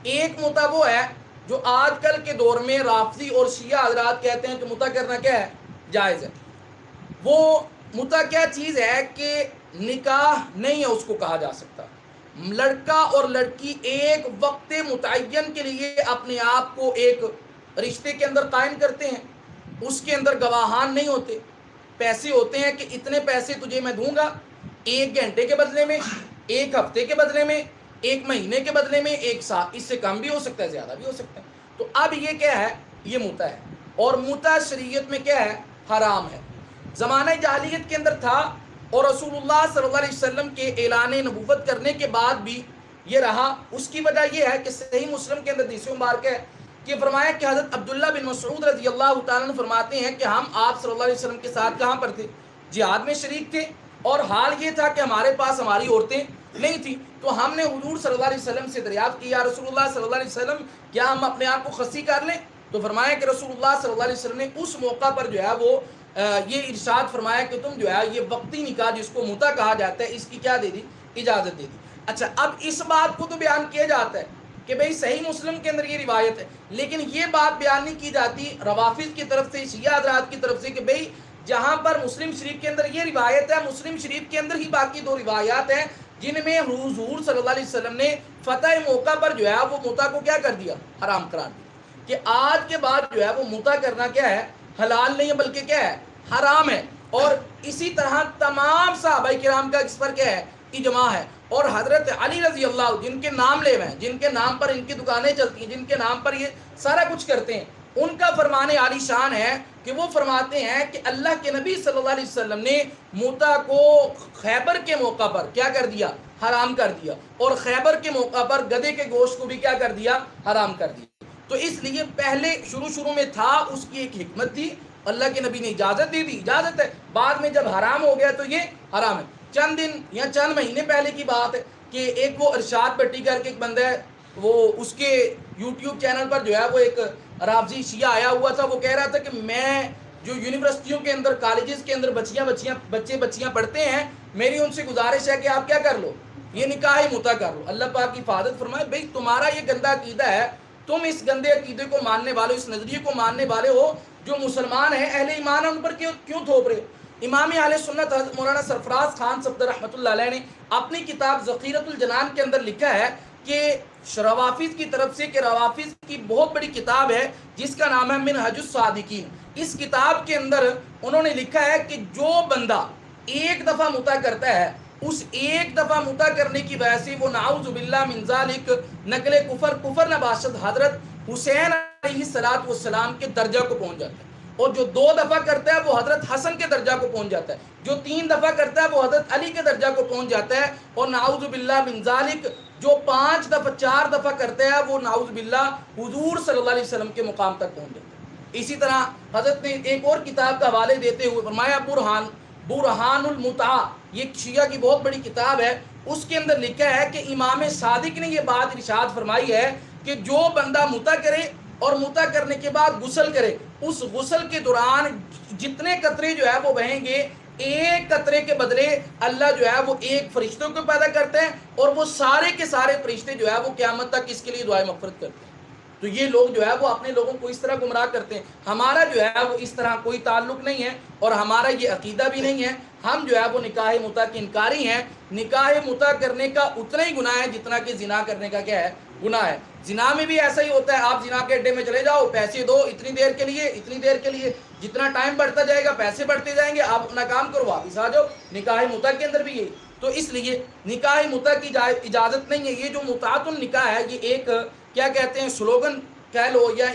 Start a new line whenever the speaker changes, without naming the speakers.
ایک متع وہ ہے جو آج کل کے دور میں رافضی اور شیعہ حضرات کہتے ہیں کہ متع کرنا کیا ہے؟ جائز ہے۔ وہ متع کیا چیز ہے کہ نکاح نہیں ہے اس کو کہا جا سکتا۔ لڑکا اور لڑکی ایک وقت متعین کے لیے اپنے آپ کو ایک رشتے کے اندر قائم کرتے ہیں، اس کے اندر گواہان نہیں ہوتے، پیسے ہوتے ہیں کہ اتنے پیسے تجھے میں دوں گا، 1 گھنٹے کے بدلے میں، 1 ہفتے کے بدلے میں، 1 مہینے کے بدلے میں، 1 سال، اس سے کم بھی ہو سکتا ہے، زیادہ بھی ہو سکتا ہے۔ تو اب یہ کیا ہے؟ یہ متع ہے، اور متع شریعت میں کیا ہے؟ حرام ہے۔ زمانہ جاہلیت کے اندر تھا، اور رسول اللہ صلی اللہ علیہ وسلم کے اعلان نبوت کرنے کے بعد بھی یہ رہا۔ اس کی وجہ یہ ہے کہ صحیح مسلم کے اندر حدیث مبارک ہے کہ فرمایا کہ حضرت عبداللہ بن مسعود رضی اللہ تعالیٰ عنہ فرماتے ہیں کہ ہم آپ صلی اللہ علیہ وسلم کے ساتھ کہاں پر تھے؟ جہاد میں شریک تھے، اور حال یہ تھا کہ ہمارے پاس ہماری عورتیں نہیں تھیں، تو ہم نے حضور صلی اللہ علیہ وسلم سے دریافت کیا، رسول اللہ صلی اللہ علیہ وسلم کیا ہم اپنے آپ کو خصی کر لیں؟ تو فرمایا کہ رسول اللہ صلی اللہ علیہ وسلم نے اس موقع پر جو ہے وہ یہ ارشاد فرمایا کہ تم جو ہے یہ وقتی نکاح جس کو متع کہا جاتا ہے، اس کی کیا دے دی؟ اجازت دے دی۔ اچھا، اب اس بات کو تو بیان کیا جاتا ہے کہ بھئی صحیح مسلم کے اندر یہ روایت ہے، لیکن یہ بات بیان نہیں کی جاتی روافض کی طرف سے، شیعہ حضرات کی طرف سے، کہ بھئی جہاں پر مسلم شریف کے اندر یہ روایت ہے، مسلم شریف کے اندر ہی باقی 2 روایات ہیں جن میں حضور صلی اللہ علیہ وسلم نے فتح موقع پر جو ہے وہ متع کو کیا کر دیا؟ حرام قرار دیا، کہ آج کے بعد جو ہے وہ متع کرنا کیا ہے؟ حلال نہیں ہے، بلکہ کیا ہے؟ حرام ہے۔ اور اسی طرح تمام صحابہ کرام کا اس پر کیا ہے؟ اجماع ہے۔ اور حضرت علی رضی اللہ جن کے نام لے ہوئے ہیں، جن کے نام پر ان کی دکانیں چلتی ہیں، جن کے نام پر یہ سارا کچھ کرتے ہیں، ان کا فرمان عالی شان ہے کہ وہ فرماتے ہیں کہ اللہ کے نبی صلی اللہ علیہ وسلم نے متع کو خیبر کے موقع پر کیا کر دیا؟ حرام کر دیا، اور خیبر کے موقع پر گدھے کے گوشت کو بھی کیا کر دیا؟ حرام کر دیا۔ تو اس لیے پہلے شروع میں تھا، اس کی ایک حکمت تھی، اللہ کے نبی نے اجازت دی تھی، اجازت ہے، بعد میں جب حرام ہو گیا تو یہ حرام ہے۔ چند دن یا چند مہینے پہلے کی بات ہے کہ ایک وہ ارشاد بٹی کر کے ایک بندہ ہے، وہ اس کے یوٹیوب چینل پر جو ہے وہ ایک رافضی شیعہ آیا ہوا تھا، وہ کہہ رہا تھا کہ میں جو یونیورسٹیوں کے اندر، کالجز کے اندر بچیاں پڑھتے ہیں، میری ان سے گزارش ہے کہ آپ کیا کر لو؟ یہ نکاح متع کر لو۔ اللہ پاک کی حفاظت فرمائے۔ بھئی تمہارا یہ گندا عقیدہ ہے، تم اس گندے عقیدے کو ماننے والے، اس نظریے کو ماننے والے ہو، جو مسلمان ہیں، اہل ایمان ہیں، ان پر کیوں تھوپ رہے ہو؟ امام اہل سنت حضرت مولانا سرفراز خان صفدر رحمۃ اللہ علیہ نے اپنی کتاب ذخیرۃ الجنان کے اندر لکھا ہے کہ روافض کی طرف سے، کہ روافض کی بہت بڑی کتاب ہے جس کا نام ہے منہج الصادقین۔ اس کتاب کے اندر انہوں نے لکھا ہے کہ جو بندہ ایک دفعہ متع کرتا ہے، اس ایک دفعہ متع کرنے کی وجہ سے وہ نعوذ باللہ من ذالک نقل کفر نباشد حضرت حسین علیہ السلام کے درجہ کو پہنچ جاتا ہے، اور جو 2 دفعہ کرتا ہے وہ حضرت حسن کے درجہ کو پہنچ جاتا ہے، جو 3 دفعہ کرتا ہے وہ حضرت علی کے درجہ کو پہنچ جاتا ہے، اور نعوذ باللہ من ذالک جو 5 دفعہ 4 دفعہ کرتا ہے وہ نعوذ باللہ حضور صلی اللہ علیہ وسلم کے مقام تک پہنچ جاتا ہے۔ اسی طرح حضرت نے ایک اور کتاب کا حوالے دیتے ہوئے فرمایا برہان المتع، یہ شیعہ کی بہت بڑی کتاب ہے، اس کے اندر لکھا ہے کہ امام صادق نے یہ بات ارشاد فرمائی ہے کہ جو بندہ متع کرے اور متع کرنے کے بعد غسل کرے، اس غسل کے دوران جتنے قطرے جو ہے وہ بہیں گے، ایک قطرے کے بدلے اللہ جو ہے وہ ایک فرشتوں کو پیدا کرتے ہیں، اور وہ سارے کے سارے فرشتے جو ہے وہ قیامت تک اس کے لیے دعائیں مغفرت کرتے ہیں۔ تو یہ لوگ جو ہے وہ اپنے لوگوں کو اس طرح گمراہ کرتے ہیں۔ ہمارا جو ہے وہ اس طرح کوئی تعلق نہیں ہے، اور ہمارا یہ عقیدہ بھی نہیں ہے۔ ہم جو ہے وہ نکاح متع کے انکاری ہیں۔ نکاح متع کرنے کا اتنا ہی گناہ ہے جتنا کہ زنا کرنے کا کیا ہے؟ گناہ ہے۔ زنا میں بھی ایسا ہی ہوتا ہے، آپ زنا کے اڈے میں چلے جاؤ، پیسے دو اتنی دیر کے لیے، اتنی دیر کے لیے، جتنا ٹائم بڑھتا جائے گا پیسے بڑھتے جائیں گے، آپ اپنا کام کرو واپس آ جاؤ۔ نکاح متع کے اندر بھی یہی۔ تو اس لیے نکاح متع کی اجازت نہیں ہے۔ یہ جو متعۃ النکاح ہے، یہ ایک کیا کہتے ہیں سلوگن کہہ لو، یا